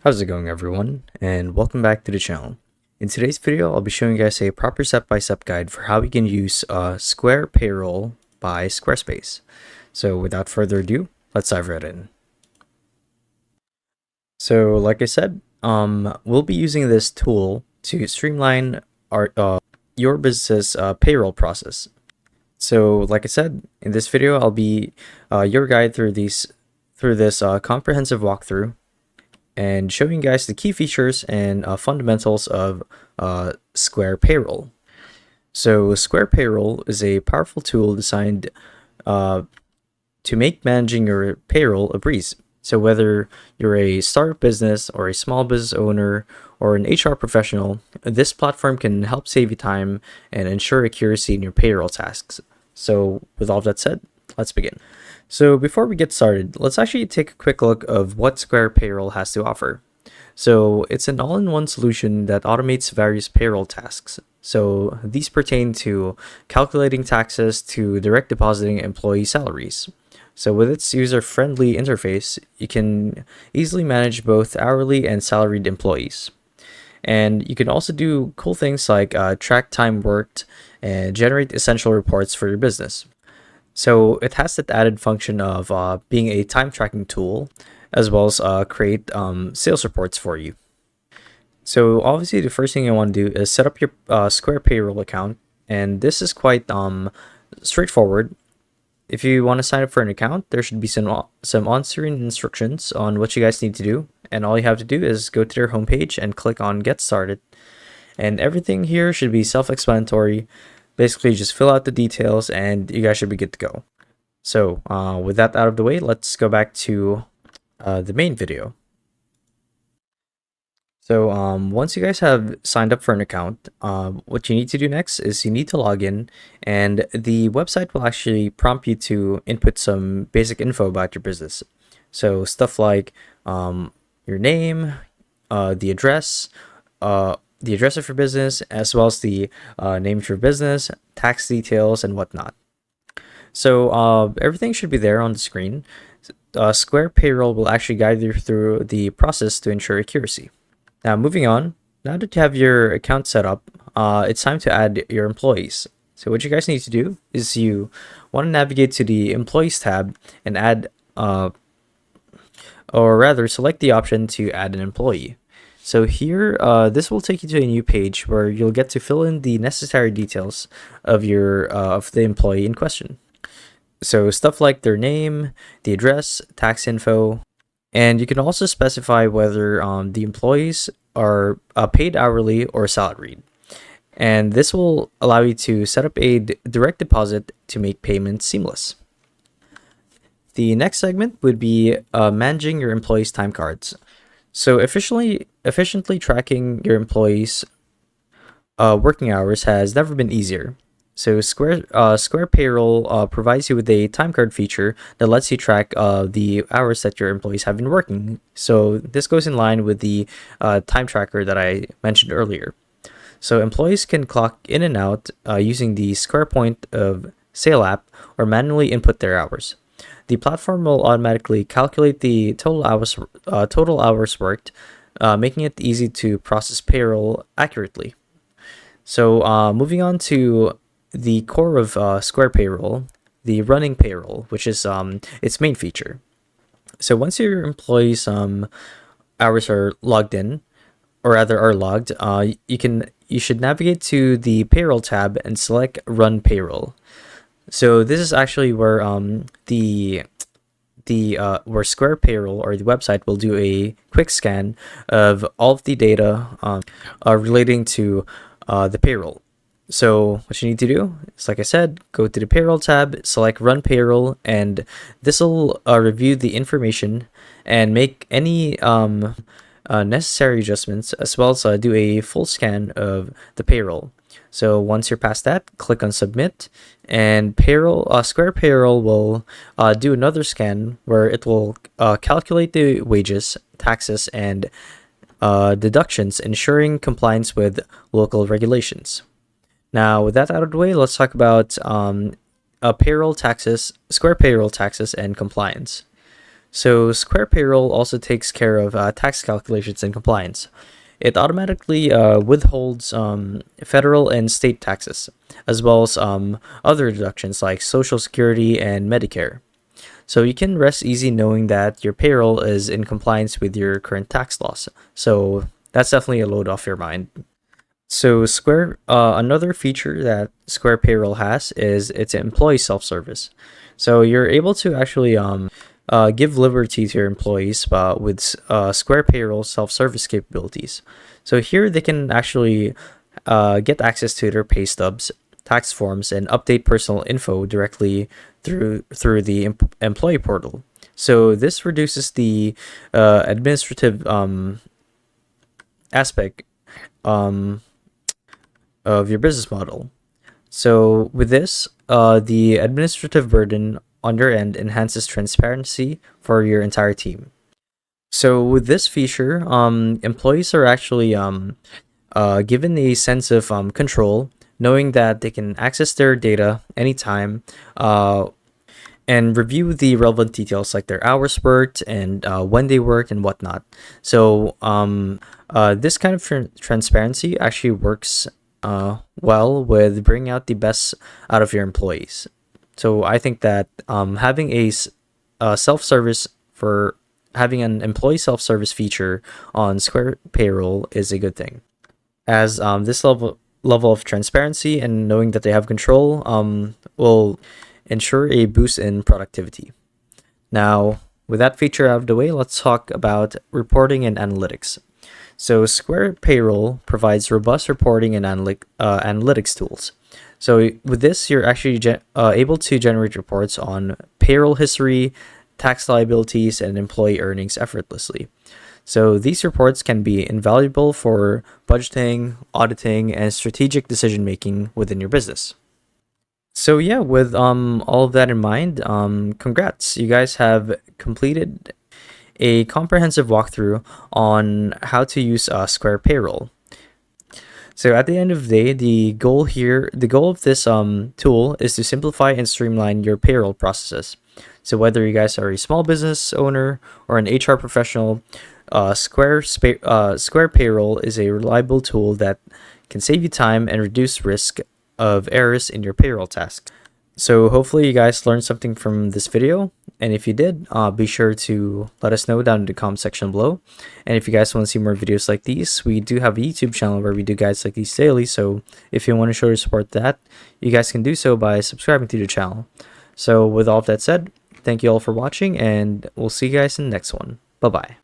How's it going, everyone, and welcome back to the channel. In today's video, I'll be showing you guys a proper step-by-step guide for how we can use Square Payroll by Squarespace. So without further ado, let's dive right in. So like I said, we'll be using this tool to streamline your business payroll process. So like I said, in this video, I'll be your guide through this comprehensive walkthrough and showing you guys the key features and fundamentals of Square Payroll. So Square Payroll is a powerful tool designed to make managing your payroll a breeze. So whether you're a startup business or a small business owner or an HR professional, this platform can help save you time and ensure accuracy in your payroll tasks. So with all that said, let's begin. So before we get started, let's actually take a quick look of what Square Payroll has to offer. So it's an all-in-one solution that automates various payroll tasks. So these pertain to calculating taxes to direct depositing employee salaries. So with its user-friendly interface, you can easily manage both hourly and salaried employees. And you can also do cool things like track time worked and generate essential reports for your business. So it has that added function of being a time tracking tool, as well as create sales reports for you. So obviously the first thing you want to do is set up your Square Payroll account, and this is quite straightforward. If you want to sign up for an account, there should be some on-screen instructions on what you guys need to do, and all you have to do is go to their homepage and click on Get Started. And everything here should be self-explanatory. Basically, just fill out the details and you guys should be good to go. So with that out of the way, let's go back to the main video. So once you guys have signed up for an account, what you need to do next is you need to log in, and the website will actually prompt you to input some basic info about your business. So stuff like your name, the address of your business, as well as the name of your business, tax details, and whatnot. So everything should be there on the screen. Square Payroll will actually guide you through the process to ensure accuracy. Now moving on, now that you have your account set up, it's time to add your employees. So what you guys need to do is you want to navigate to the Employees tab and add, or rather select the option to add an employee. So here, this will take you to a new page where you'll get to fill in the necessary details of your of the employee in question. So stuff like their name, the address, tax info, and you can also specify whether the employees are paid hourly or salaried. And this will allow you to set up a direct deposit to make payments seamless. The next segment would be managing your employees' time cards. So efficiently tracking your employees' working hours has never been easier. So Square Payroll provides you with a time card feature that lets you track the hours that your employees have been working. So this goes in line with the time tracker that I mentioned earlier. So employees can clock in and out using the Square Point of Sale app or manually input their hours. The platform will automatically calculate the total hours worked, making it easy to process payroll accurately. So moving on to the core of Square Payroll, the running payroll, which is its main feature. So once your employees' hours are logged in, or rather are logged, you should navigate to the Payroll tab and select Run Payroll. So this is actually where where Square Payroll or the website will do a quick scan of all of the data relating to the payroll. So what you need to do is, like I said, go to the Payroll tab, select Run Payroll, and this will review the information and make any necessary adjustments, as well as do a full scan of the payroll. So once you're past that, click on Submit, and Square Payroll will do another scan where it will calculate the wages, taxes, and deductions, ensuring compliance with local regulations. Now, with that out of the way, let's talk about Square Payroll taxes, and compliance. So Square Payroll also takes care of tax calculations and compliance. It automatically withholds federal and state taxes, as well as other deductions like Social Security and Medicare. So you can rest easy knowing that your payroll is in compliance with your current tax laws. So that's definitely a load off your mind. So another feature that Square Payroll has is its employee self-service. So you're able to actually give liberty to your employees with Square Payroll self-service capabilities. So here they can actually get access to their pay stubs, tax forms, and update personal info directly through the employee portal. So this reduces the administrative aspect um, of your business model. So with this, the administrative burden on your end enhances transparency for your entire team. So with this feature, employees are actually given a sense of control, knowing that they can access their data anytime and review the relevant details like their hours worked and when they worked and whatnot. So this kind of transparency actually works well with bringing out the best out of your employees. So I think that having a self-service for having an employee self-service feature on Square Payroll is a good thing, as this level of transparency and knowing that they have control will ensure a boost in productivity. Now, with that feature out of the way, let's talk about reporting and analytics. So Square Payroll provides robust reporting and analytics tools. So with this, you're actually able to generate reports on payroll history, tax liabilities, and employee earnings effortlessly. So these reports can be invaluable for budgeting, auditing, and strategic decision making within your business. So yeah, with all of that in mind, congrats. You guys have completed a comprehensive walkthrough on how to use Square Payroll. So at the end of the day, the goal of this tool is to simplify and streamline your payroll processes. So whether you guys are a small business owner or an HR professional, Square Payroll is a reliable tool that can save you time and reduce risk of errors in your payroll tasks. So hopefully you guys learned something from this video, and if you did, be sure to let us know down in the comment section below. And if you guys want to see more videos like these, we do have a YouTube channel where we do guides like these daily, so if you want to show your support that, you guys can do so by subscribing to the channel. So with all of that said, thank you all for watching, and we'll see you guys in the next one. Bye bye.